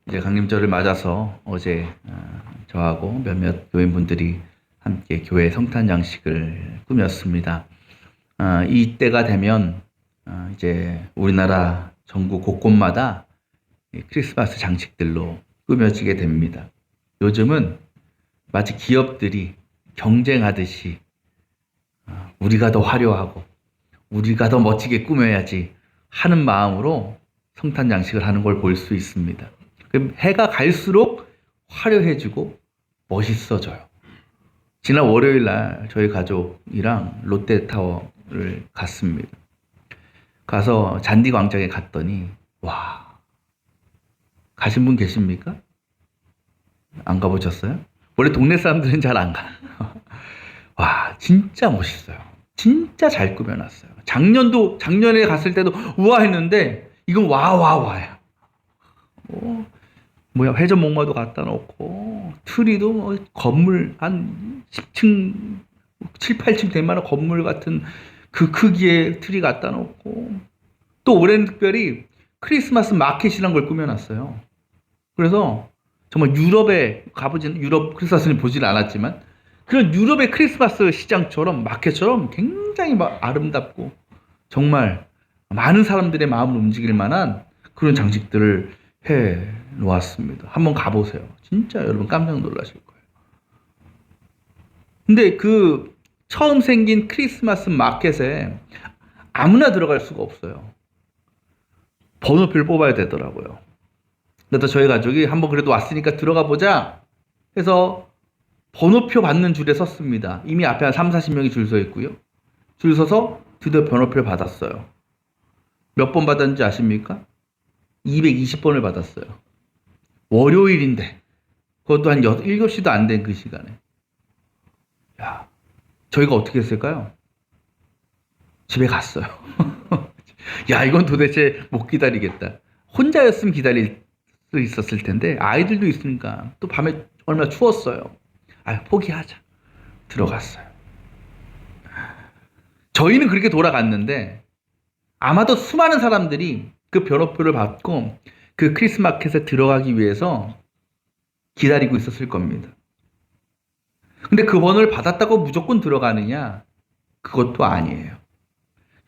이제 강림절을 맞아서 어제 저하고 몇몇 교인분들이 함께 교회 성탄 장식을 꾸몄습니다. 이때가 되면 이제 우리나라 전국 곳곳마다 크리스마스 장식들로 꾸며지게 됩니다. 요즘은 마치 기업들이 경쟁하듯이 우리가 더 화려하고 우리가 더 멋지게 꾸며야지 하는 마음으로 성탄 장식을 하는 걸 볼 수 있습니다. 그럼 해가 갈수록 화려해지고 멋있어져요. 지난 월요일 날 저희 가족이랑 롯데타워를 갔습니다. 가서 잔디광장에 갔더니 와, 가신 분 계십니까? 안 가보셨어요? 원래 동네 사람들은 잘 안 가. 와, 진짜 멋있어요. 진짜 잘 꾸며놨어요. 작년에 갔을 때도 우와 했는데 이건 와야. 회전 목마도 갖다 놓고 트리도 건물 한 10층, 7, 8층 될 만한 건물 같은 그 크기의 트리 갖다 놓고 또 올해는 특별히 크리스마스 마켓이라는 걸 꾸며놨어요. 그래서 정말 유럽 크리스마스는 보질 않았지만 그런 유럽의 크리스마스 시장처럼 마켓처럼 굉장히 아름답고 정말 많은 사람들의 마음을 움직일 만한 그런 장식들을 해 놓았습니다. 한번 가보세요. 진짜 여러분 깜짝 놀라실 거예요. 근데 그 처음 생긴 크리스마스 마켓에 아무나 들어갈 수가 없어요. 번호표를 뽑아야 되더라고요. 그래서 저희 가족이 한번 그래도 왔으니까 들어가 보자 해서 번호표 받는 줄에 섰습니다. 이미 앞에 한 3, 40명이 줄 서 있고요. 줄 서서 드디어 번호표를 받았어요. 몇 번 받았는지 아십니까? 220번을 받았어요. 월요일인데 그것도 한 7시도 안 된 그 시간에. 야, 저희가 어떻게 했을까요? 집에 갔어요. 야, 이건 도대체 못 기다리겠다. 혼자였으면 기다릴 수 있었을 텐데 아이들도 있으니까 또 밤에 얼마나 추웠어요. 포기하자. 들어갔어요. 저희는 그렇게 돌아갔는데 아마도 수많은 사람들이 그 번호표를 받고 그 크리스마켓에 들어가기 위해서 기다리고 있었을 겁니다. 근데 그 번호를 받았다고 무조건 들어가느냐? 그것도 아니에요.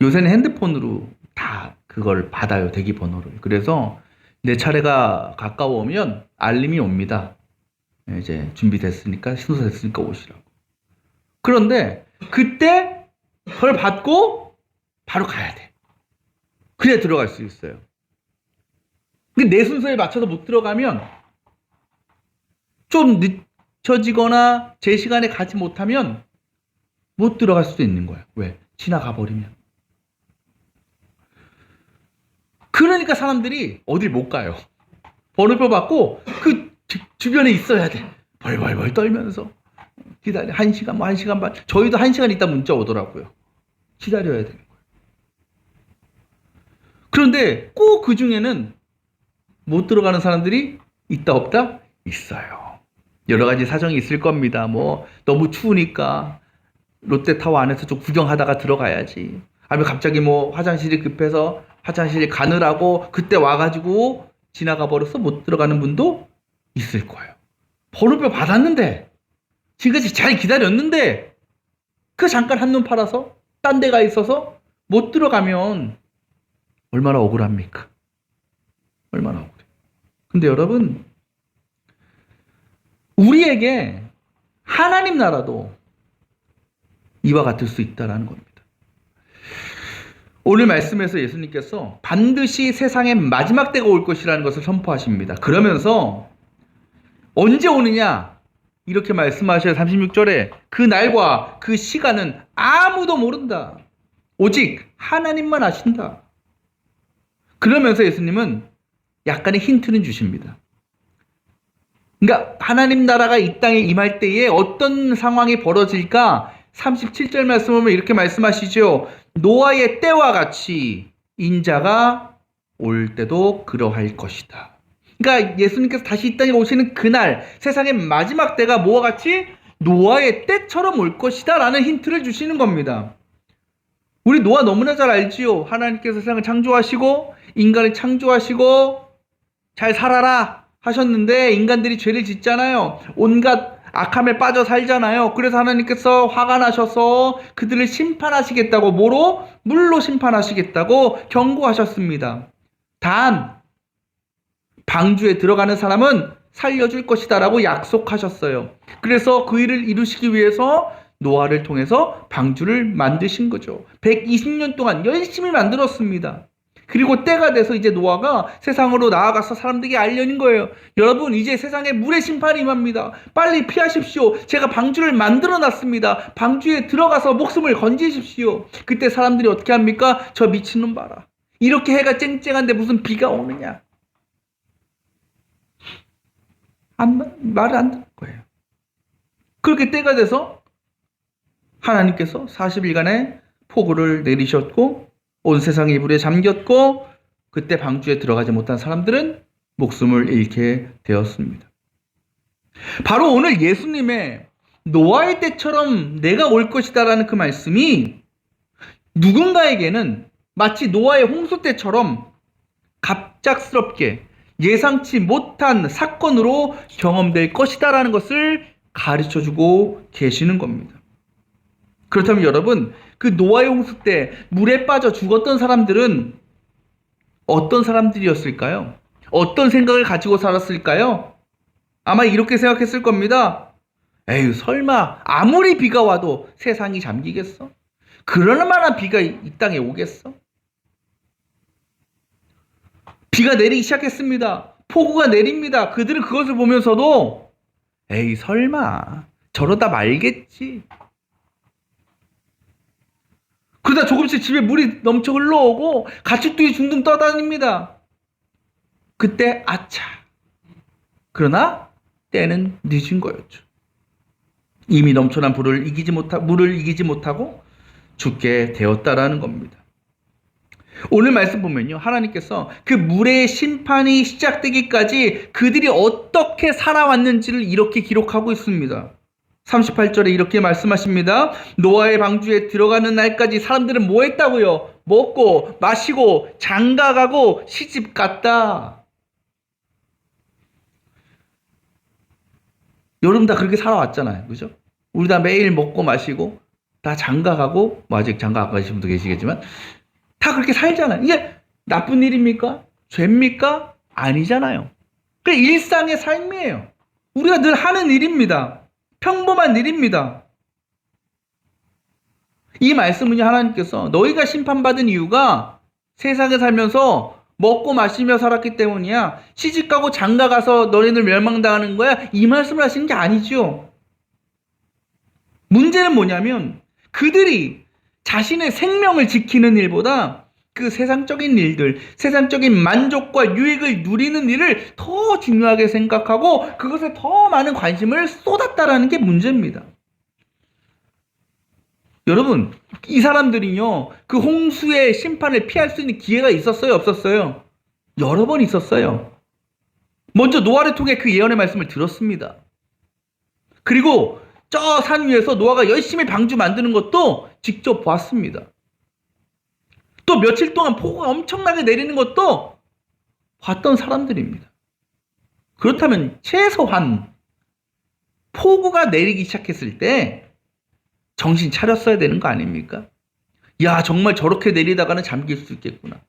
요새는 핸드폰으로 다 그걸 받아요. 대기 번호를. 그래서 내 차례가 가까워오면 알림이 옵니다. 이제 준비됐으니까, 신호됐으니까 오시라고. 그런데 그때 그걸 받고 바로 가야 돼. 그래야 들어갈 수 있어요. 근데 내 순서에 맞춰서 못 들어가면 좀 늦춰지거나 제 시간에 가지 못하면 못 들어갈 수도 있는 거예요. 왜? 지나가 버리면. 그러니까 사람들이 어딜 못 가요. 번호표 받고 그 주변에 있어야 돼. 벌벌벌 떨면서 기다려. 1시간, 1시간 반. 저희도 1시간 있다 문자 오더라고요. 기다려야 되는 거예요. 그런데 꼭 그 중에는 못 들어가는 사람들이 있다 없다? 있어요. 여러 가지 사정이 있을 겁니다. 너무 추우니까 롯데타워 안에서 좀 구경하다가 들어가야지. 아니면 갑자기 화장실이 급해서 화장실 가느라고 그때 와가지고 지나가 버려서 못 들어가는 분도 있을 거예요. 번호표 받았는데 지금까지 잘 기다렸는데 그 잠깐 한눈 팔아서 딴 데가 있어서 못 들어가면 얼마나 억울합니까? 얼마나 억울해. 근데 여러분, 우리에게 하나님 나라도 이와 같을 수 있다는 겁니다. 오늘 말씀에서 예수님께서 반드시 세상의 마지막 때가 올 것이라는 것을 선포하십니다. 그러면서 언제 오느냐? 이렇게 말씀하셔요. 36절에 그 날과 그 시간은 아무도 모른다. 오직 하나님만 아신다. 그러면서 예수님은 약간의 힌트는 주십니다. 그러니까 하나님 나라가 이 땅에 임할 때에 어떤 상황이 벌어질까? 37절 말씀 보면 이렇게 말씀하시죠. 노아의 때와 같이 인자가 올 때도 그러할 것이다. 그러니까 예수님께서 다시 이 땅에 오시는 그날 세상의 마지막 때가 뭐와 같이 노아의 때처럼 올 것이다 라는 힌트를 주시는 겁니다. 우리 노아 너무나 잘 알지요. 하나님께서 세상을 창조하시고 인간을 창조하시고 잘 살아라 하셨는데 인간들이 죄를 짓잖아요. 온갖 악함에 빠져 살잖아요. 그래서 하나님께서 화가 나셔서 그들을 심판하시겠다고, 뭐로? 물로 심판하시겠다고 경고하셨습니다. 단 방주에 들어가는 사람은 살려줄 것이다라고 약속하셨어요. 그래서 그 일을 이루시기 위해서 노아를 통해서 방주를 만드신 거죠. 120년 동안 열심히 만들었습니다. 그리고 때가 돼서 이제 노아가 세상으로 나아가서 사람들에게 알려는 거예요. 여러분, 이제 세상에 물의 심판이 임합니다. 빨리 피하십시오. 제가 방주를 만들어 놨습니다. 방주에 들어가서 목숨을 건지십시오. 그때 사람들이 어떻게 합니까? 저 미친놈 봐라. 이렇게 해가 쨍쨍한데 무슨 비가 오느냐. 말을 안 듣는 거예요. 그렇게 때가 돼서 하나님께서 40일간의 폭우를 내리셨고 온 세상이 물에 잠겼고 그때 방주에 들어가지 못한 사람들은 목숨을 잃게 되었습니다. 바로 오늘 예수님의 노아의 때처럼 내가 올 것이다라는 그 말씀이 누군가에게는 마치 노아의 홍수 때처럼 갑작스럽게 예상치 못한 사건으로 경험될 것이다라는 것을 가르쳐주고 계시는 겁니다. 그렇다면 여러분, 그 노아의 홍수 때 물에 빠져 죽었던 사람들은 어떤 사람들이었을까요? 어떤 생각을 가지고 살았을까요? 아마 이렇게 생각했을 겁니다. 에휴, 설마 아무리 비가 와도 세상이 잠기겠어? 그럴 만한 비가 이 땅에 오겠어? 비가 내리기 시작했습니다. 폭우가 내립니다. 그들은 그것을 보면서도 에이, 설마 저러다 말겠지. 그러다 조금씩 집에 물이 넘쳐 흘러오고 가축들이 둥둥 떠다닙니다. 그때 아차. 그러나 때는 늦은 거였죠. 이미 넘쳐난 물을 이기지 못하고 죽게 되었다라는 겁니다. 오늘 말씀 보면요, 하나님께서 그 물의 심판이 시작되기까지 그들이 어떻게 살아왔는지를 이렇게 기록하고 있습니다. 38절에 이렇게 말씀하십니다. 노아의 방주에 들어가는 날까지 사람들은 뭐 했다고요? 먹고 마시고 장가가고 시집 갔다. 여러분 다 그렇게 살아왔잖아요. 그죠? 우리 다 매일 먹고 마시고 다 장가가고, 뭐 아직 장가 안 가신 분도 계시겠지만 다 그렇게 살잖아요. 이게 나쁜 일입니까? 죄입니까? 아니잖아요. 그 일상의 삶이에요. 우리가 늘 하는 일입니다. 평범한 일입니다. 이 말씀은요, 하나님께서 너희가 심판받은 이유가 세상에 살면서 먹고 마시며 살았기 때문이야. 시집가고 장가가서 너희들 멸망당하는 거야. 이 말씀을 하시는 게 아니죠. 문제는 뭐냐면 그들이 자신의 생명을 지키는 일보다 그 세상적인 일들, 세상적인 만족과 유익을 누리는 일을 더 중요하게 생각하고 그것에 더 많은 관심을 쏟았다라는 게 문제입니다. 여러분, 이 사람들이요, 그 홍수의 심판을 피할 수 있는 기회가 있었어요, 없었어요? 여러 번 있었어요. 먼저 노아를 통해 그 예언의 말씀을 들었습니다. 그리고 저 산 위에서 노아가 열심히 방주 만드는 것도 직접 봤습니다. 또 며칠 동안 폭우가 엄청나게 내리는 것도 봤던 사람들입니다. 그렇다면 최소한 폭우가 내리기 시작했을 때 정신 차렸어야 되는 거 아닙니까? 야, 정말 저렇게 내리다가는 잠길 수 있겠구나.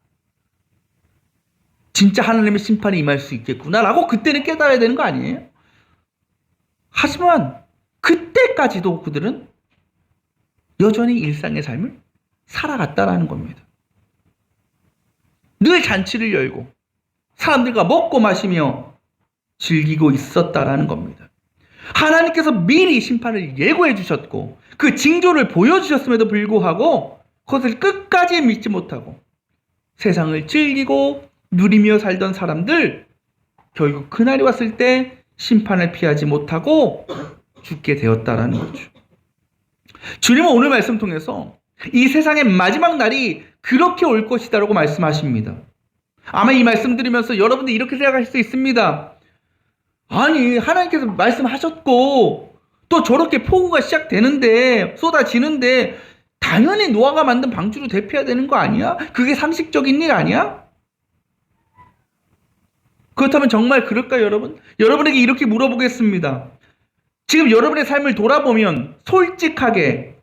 진짜 하나님의 심판이 임할 수 있겠구나 라고 그때는 깨달아야 되는 거 아니에요? 하지만 그때까지도 그들은 여전히 일상의 삶을 살아갔다라는 겁니다. 늘 잔치를 열고 사람들과 먹고 마시며 즐기고 있었다라는 겁니다. 하나님께서 미리 심판을 예고해 주셨고 그 징조를 보여주셨음에도 불구하고 그것을 끝까지 믿지 못하고 세상을 즐기고 누리며 살던 사람들, 결국 그날이 왔을 때 심판을 피하지 못하고 죽게 되었다라는 거죠. 주님은 오늘 말씀 통해서 이 세상의 마지막 날이 그렇게 올 것이다라고 말씀하십니다. 아마 이 말씀 들으면서 여러분들 이렇게 생각하실 수 있습니다. 아니, 하나님께서 말씀하셨고 또 저렇게 폭우가 시작되는데, 쏟아지는데 당연히 노아가 만든 방주로 대피해야 되는 거 아니야? 그게 상식적인 일 아니야? 그렇다면 정말 그럴까요, 여러분? 여러분에게 이렇게 물어보겠습니다. 지금 여러분의 삶을 돌아보면 솔직하게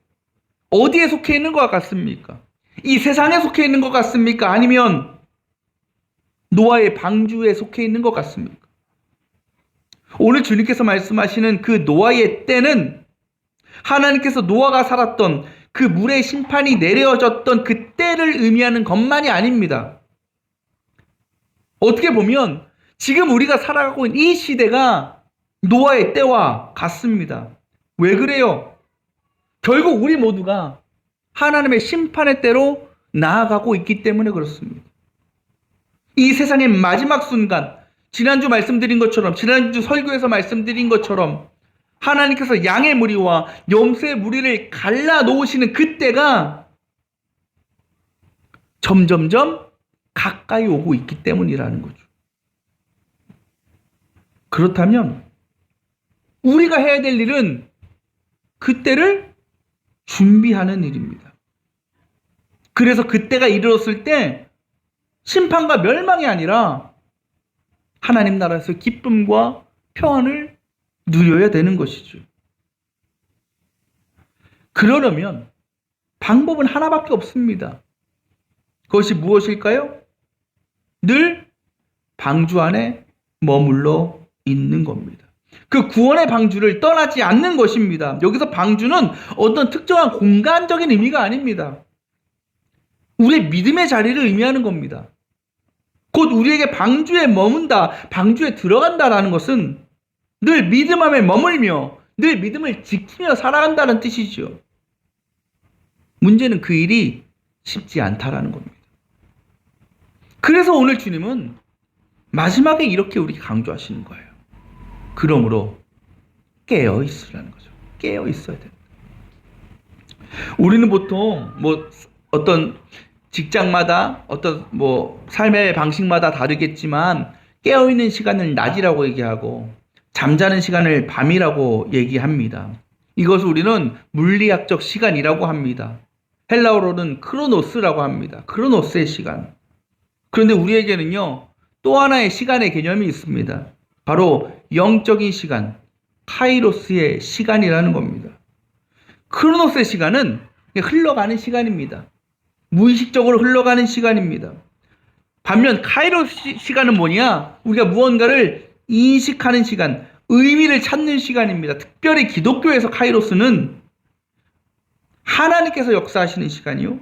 어디에 속해 있는 것 같습니까? 이 세상에 속해 있는 것 같습니까? 아니면 노아의 방주에 속해 있는 것 같습니까? 오늘 주님께서 말씀하시는 그 노아의 때는 하나님께서 노아가 살았던 그 물의 심판이 내려졌던 그 때를 의미하는 것만이 아닙니다. 어떻게 보면 지금 우리가 살아가고 있는 이 시대가 노아의 때와 같습니다. 왜 그래요? 결국 우리 모두가 하나님의 심판의 때로 나아가고 있기 때문에 그렇습니다. 이 세상의 마지막 순간, 지난주 말씀드린 것처럼, 지난주 설교에서 말씀드린 것처럼 하나님께서 양의 무리와 염소의 무리를 갈라 놓으시는 그때가 점점점 가까이 오고 있기 때문이라는 거죠. 그렇다면 우리가 해야 될 일은 그때를 준비하는 일입니다. 그래서 그때가 이르렀을 때 심판과 멸망이 아니라 하나님 나라에서 기쁨과 평안을 누려야 되는 것이죠. 그러려면 방법은 하나밖에 없습니다. 그것이 무엇일까요? 늘 방주 안에 머물러 있는 겁니다. 그 구원의 방주를 떠나지 않는 것입니다. 여기서 방주는 어떤 특정한 공간적인 의미가 아닙니다. 우리의 믿음의 자리를 의미하는 겁니다. 곧 우리에게 방주에 머문다, 방주에 들어간다라는 것은 늘 믿음 안에 머물며 늘 믿음을 지키며 살아간다는 뜻이죠. 문제는 그 일이 쉽지 않다라는 겁니다. 그래서 오늘 주님은 마지막에 이렇게 우리에게 강조하시는 거예요. 그러므로 깨어 있으라는 거죠. 깨어 있어야 됩니다. 우리는 보통 어떤 직장마다 어떤 삶의 방식마다 다르겠지만 깨어 있는 시간을 낮이라고 얘기하고 잠자는 시간을 밤이라고 얘기합니다. 이것을 우리는 물리학적 시간이라고 합니다. 헬라어로는 크로노스라고 합니다. 크로노스의 시간. 그런데 우리에게는요, 또 하나의 시간의 개념이 있습니다. 바로 영적인 시간, 카이로스의 시간이라는 겁니다. 크로노스의 시간은 흘러가는 시간입니다. 무의식적으로 흘러가는 시간입니다. 반면 카이로스 시간은 뭐냐? 우리가 무언가를 인식하는 시간, 의미를 찾는 시간입니다. 특별히 기독교에서 카이로스는 하나님께서 역사하시는 시간이요,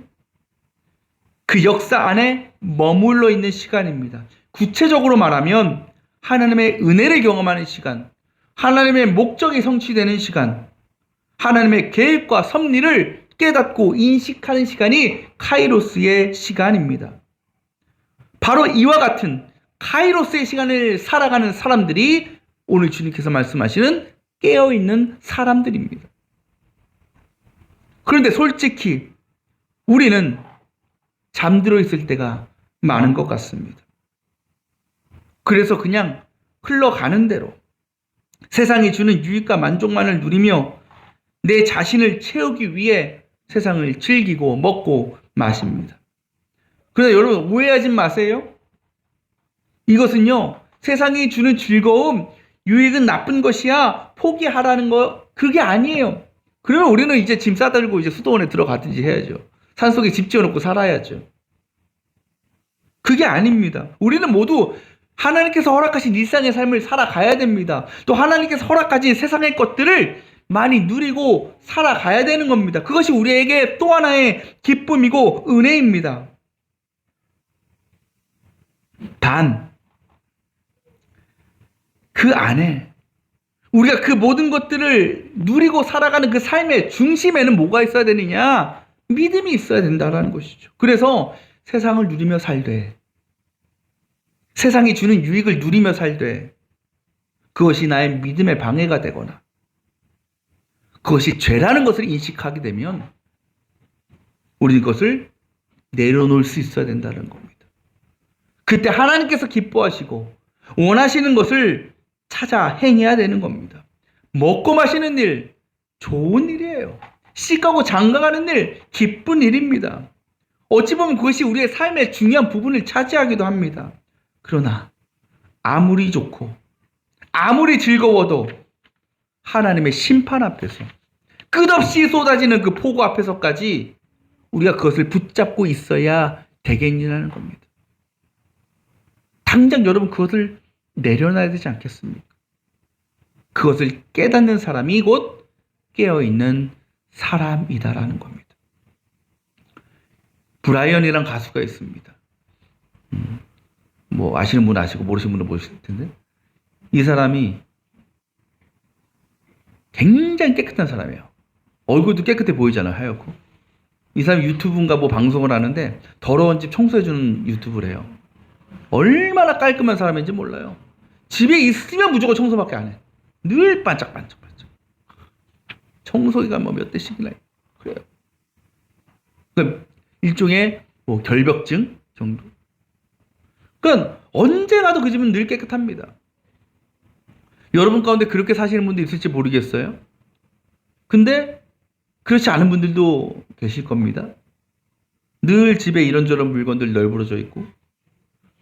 그 역사 안에 머물러 있는 시간입니다. 구체적으로 말하면 하나님의 은혜를 경험하는 시간, 하나님의 목적이 성취되는 시간, 하나님의 계획과 섭리를 깨닫고 인식하는 시간이 카이로스의 시간입니다. 바로 이와 같은 카이로스의 시간을 살아가는 사람들이 오늘 주님께서 말씀하시는 깨어있는 사람들입니다. 그런데 솔직히 우리는 잠들어 있을 때가 많은 것 같습니다. 그래서 그냥 흘러가는 대로 세상이 주는 유익과 만족만을 누리며 내 자신을 채우기 위해 세상을 즐기고 먹고 마십니다. 그런데 여러분 오해하지 마세요. 이것은요, 세상이 주는 즐거움, 유익은 나쁜 것이야 포기하라는 거, 그게 아니에요. 그러면 우리는 이제 짐 싸들고 이제 수도원에 들어가든지 해야죠. 산속에 집 지어놓고 살아야죠. 그게 아닙니다. 우리는 모두 하나님께서 허락하신 일상의 삶을 살아가야 됩니다. 또 하나님께서 허락하신 세상의 것들을 많이 누리고 살아가야 되는 겁니다. 그것이 우리에게 또 하나의 기쁨이고 은혜입니다. 단, 그 안에 우리가 그 모든 것들을 누리고 살아가는 그 삶의 중심에는 뭐가 있어야 되느냐? 믿음이 있어야 된다는 것이죠. 그래서 세상을 누리며 살되, 세상이 주는 유익을 누리며 살되, 그것이 나의 믿음의 방해가 되거나 그것이 죄라는 것을 인식하게 되면 우리는 그것을 내려놓을 수 있어야 된다는 겁니다. 그때 하나님께서 기뻐하시고 원하시는 것을 찾아 행해야 되는 겁니다. 먹고 마시는 일, 좋은 일이에요. 씻고 장가가는 일, 기쁜 일입니다. 어찌 보면 그것이 우리의 삶의 중요한 부분을 차지하기도 합니다. 그러나 아무리 좋고 아무리 즐거워도 하나님의 심판 앞에서 끝없이 쏟아지는 그 폭우 앞에서까지 우리가 그것을 붙잡고 있어야 되겠냐는 겁니다. 당장 여러분 그것을 내려놔야 되지 않겠습니까? 그것을 깨닫는 사람이 곧 깨어있는 사람이다라는 겁니다. 브라이언이란 가수가 있습니다. 뭐 아시는 분 아시고 모르시는 분은 모르실 텐데 이 사람이 굉장히 깨끗한 사람이에요. 얼굴도 깨끗해 보이잖아요. 하얗고. 이 사람이 유튜브인가 뭐 방송을 하는데 더러운 집 청소해주는 유튜브를 해요. 얼마나 깔끔한 사람인지 몰라요. 집에 있으면 무조건 청소밖에 안 해. 늘 반짝반짝. 청소기가 뭐 몇 대씩이나 그래요. 그러니까 일종의 뭐 결벽증 정도. 그러니까 언제 가도 그 집은 늘 깨끗합니다. 여러분 가운데 그렇게 사시는 분도 있을지 모르겠어요. 근데 그렇지 않은 분들도 계실 겁니다. 늘 집에 이런저런 물건들 널브러져 있고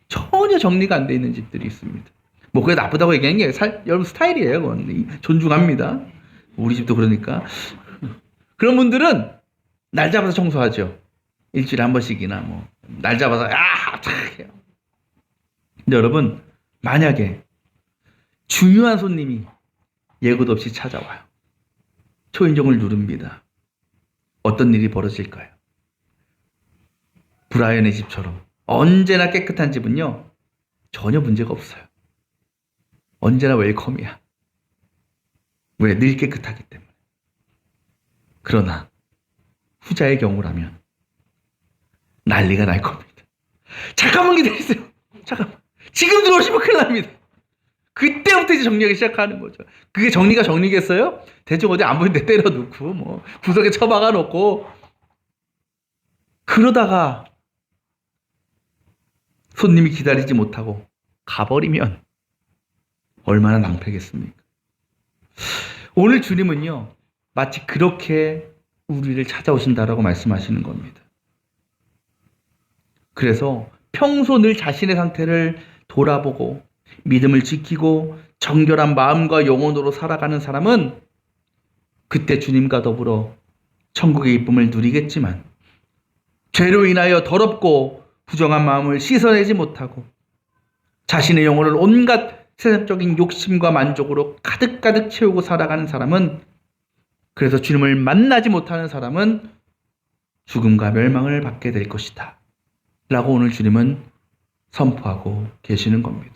전혀 정리가 안 돼 있는 집들이 있습니다. 뭐 그게 나쁘다고 얘기하는 게 여러분 스타일이에요. 그건 존중합니다. 우리 집도 그러니까. 그런 분들은 날 잡아서 청소하죠. 일주일에 한 번씩이나 뭐 날 잡아서 착 해요. 근데 여러분 만약에 중요한 손님이 예고도 없이 찾아와요. 초인종을 누릅니다. 어떤 일이 벌어질까요? 브라이언의 집처럼 언제나 깨끗한 집은요 전혀 문제가 없어요. 언제나 웰컴이야. 왜? 늘 깨끗하기 때문에. 그러나 후자의 경우라면 난리가 날 겁니다. 잠깐만 기다리세요. 잠깐만. 지금 들어오시면 큰일 납니다. 그때부터 이제 정리하기 시작하는 거죠. 그게 정리가 정리겠어요? 대충 어디 안 보이는데 때려놓고 뭐 구석에 처박아 놓고 그러다가 손님이 기다리지 못하고 가버리면 얼마나 낭패겠습니까? 오늘 주님은요 마치 그렇게 우리를 찾아오신다라고 말씀하시는 겁니다. 그래서 평소 늘 자신의 상태를 돌아보고 믿음을 지키고 정결한 마음과 영혼으로 살아가는 사람은 그때 주님과 더불어 천국의 기쁨을 누리겠지만 죄로 인하여 더럽고 부정한 마음을 씻어내지 못하고 자신의 영혼을 온갖 세상적인 욕심과 만족으로 가득가득 채우고 살아가는 사람은 그래서 주님을 만나지 못하는 사람은 죽음과 멸망을 받게 될 것이다 라고 오늘 주님은 선포하고 계시는 겁니다.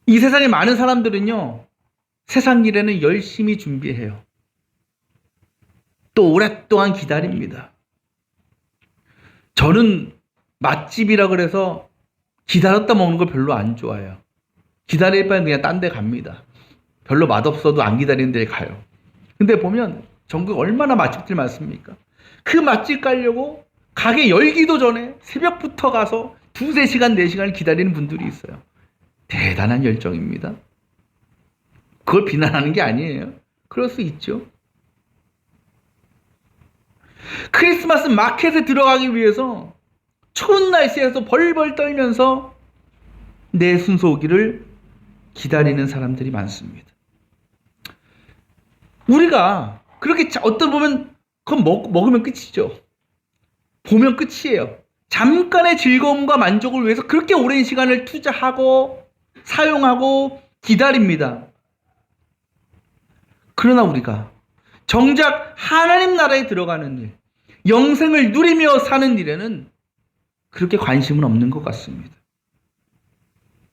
이 세상에 많은 사람들은요 세상 일에는 열심히 준비해요. 또 오랫동안 기다립니다. 저는 맛집이라 그래서 기다렸다 먹는 걸 별로 안 좋아해요. 기다릴 바엔 그냥 딴 데 갑니다. 별로 맛없어도 안 기다리는 데 가요. 근데 보면 전국 얼마나 맛집들 많습니까? 그 맛집 가려고 가게 열기도 전에 새벽부터 가서 2-3시간, 4시간을 기다리는 분들이 있어요. 대단한 열정입니다. 그걸 비난하는 게 아니에요. 그럴 수 있죠. 크리스마스 마켓에 들어가기 위해서 추운 날씨에서 벌벌 떨면서 내 순서 오기를 기다리는 사람들이 많습니다. 우리가 그렇게 어떤 보면 그건 먹으면 끝이죠. 보면 끝이에요. 잠깐의 즐거움과 만족을 위해서 그렇게 오랜 시간을 투자하고 사용하고 기다립니다. 그러나 우리가 정작 하나님 나라에 들어가는 일, 영생을 누리며 사는 일에는 그렇게 관심은 없는 것 같습니다.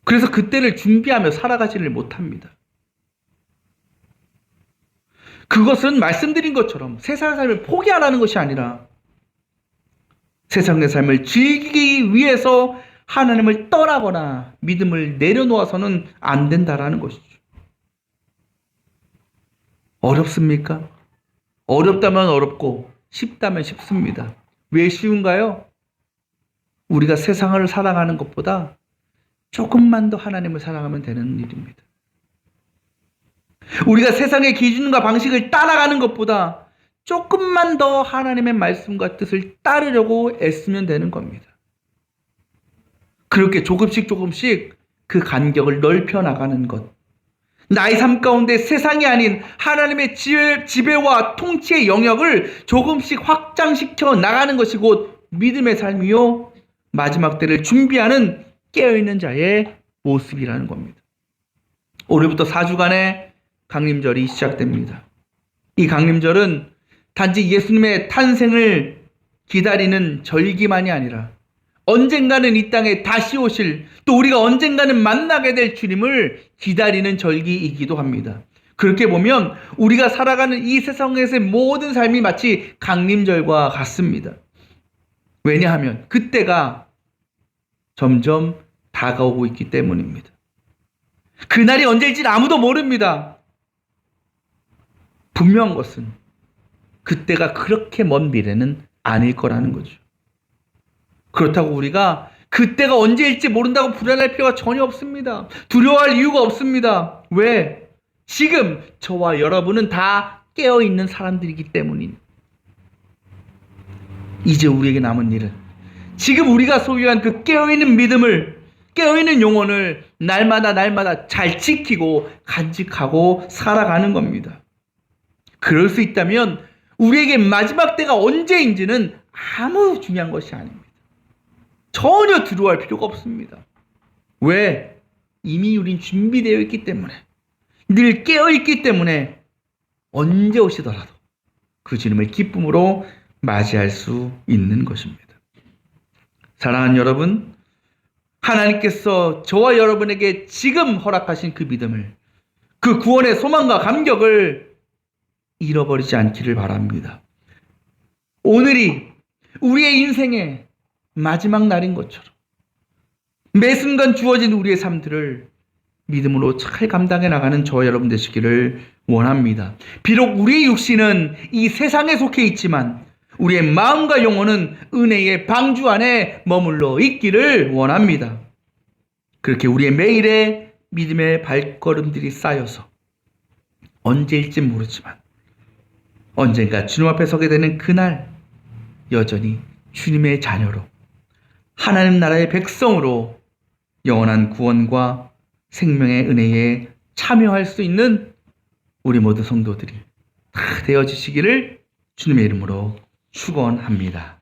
그래서 그때를 준비하며 살아가지를 못합니다. 그것은 말씀드린 것처럼 세상의 삶을 포기하라는 것이 아니라 세상의 삶을 즐기기 위해서 하나님을 떠나거나 믿음을 내려놓아서는 안 된다라는 것이죠. 어렵습니까? 어렵다면 어렵고 쉽다면 쉽습니다. 왜 쉬운가요? 우리가 세상을 사랑하는 것보다 조금만 더 하나님을 사랑하면 되는 일입니다. 우리가 세상의 기준과 방식을 따라가는 것보다 조금만 더 하나님의 말씀과 뜻을 따르려고 애쓰면 되는 겁니다. 그렇게 조금씩 그 간격을 넓혀 나가는 것. 나의 삶 가운데 세상이 아닌 하나님의 지배와 통치의 영역을 조금씩 확장시켜 나가는 것이 곧 믿음의 삶이요, 마지막 때를 준비하는 깨어있는 자의 모습이라는 겁니다. 올해부터 4주간의 강림절이 시작됩니다. 이 강림절은 단지 예수님의 탄생을 기다리는 절기만이 아니라 언젠가는 이 땅에 다시 오실, 또 우리가 언젠가는 만나게 될 주님을 기다리는 절기이기도 합니다. 그렇게 보면 우리가 살아가는 이 세상에서의 모든 삶이 마치 강림절과 같습니다. 왜냐하면 그때가 점점 다가오고 있기 때문입니다. 그날이 언제일지는 아무도 모릅니다. 분명한 것은 그때가 그렇게 먼 미래는 아닐 거라는 거죠. 그렇다고 우리가 그때가 언제일지 모른다고 불안할 필요가 전혀 없습니다. 두려워할 이유가 없습니다. 왜? 지금 저와 여러분은 다 깨어있는 사람들이기 때문입니다. 이제 우리에게 남은 일은 지금 우리가 소유한 그 깨어있는 믿음을, 깨어있는 영혼을 날마다 잘 지키고 간직하고 살아가는 겁니다. 그럴 수 있다면 우리에게 마지막 때가 언제인지는 아무 중요한 것이 아닙니다. 전혀 두려워할 필요가 없습니다. 왜? 이미 우린 준비되어 있기 때문에, 늘 깨어있기 때문에 언제 오시더라도 그 주님을 기쁨으로 맞이할 수 있는 것입니다. 사랑하는 여러분, 하나님께서 저와 여러분에게 지금 허락하신 그 믿음을, 그 구원의 소망과 감격을 잃어버리지 않기를 바랍니다. 오늘이 우리의 인생의 마지막 날인 것처럼 매 순간 주어진 우리의 삶들을 믿음으로 잘 감당해 나가는 저와 여러분 되시기를 원합니다. 비록 우리의 육신은 이 세상에 속해 있지만 우리의 마음과 영혼은 은혜의 방주 안에 머물러 있기를 원합니다. 그렇게 우리의 매일의 믿음의 발걸음들이 쌓여서 언제일지 모르지만 언젠가 주님 앞에 서게 되는 그날 여전히 주님의 자녀로, 하나님 나라의 백성으로 영원한 구원과 생명의 은혜에 참여할 수 있는 우리 모두 성도들이 다 되어지시기를 주님의 이름으로 축원합니다.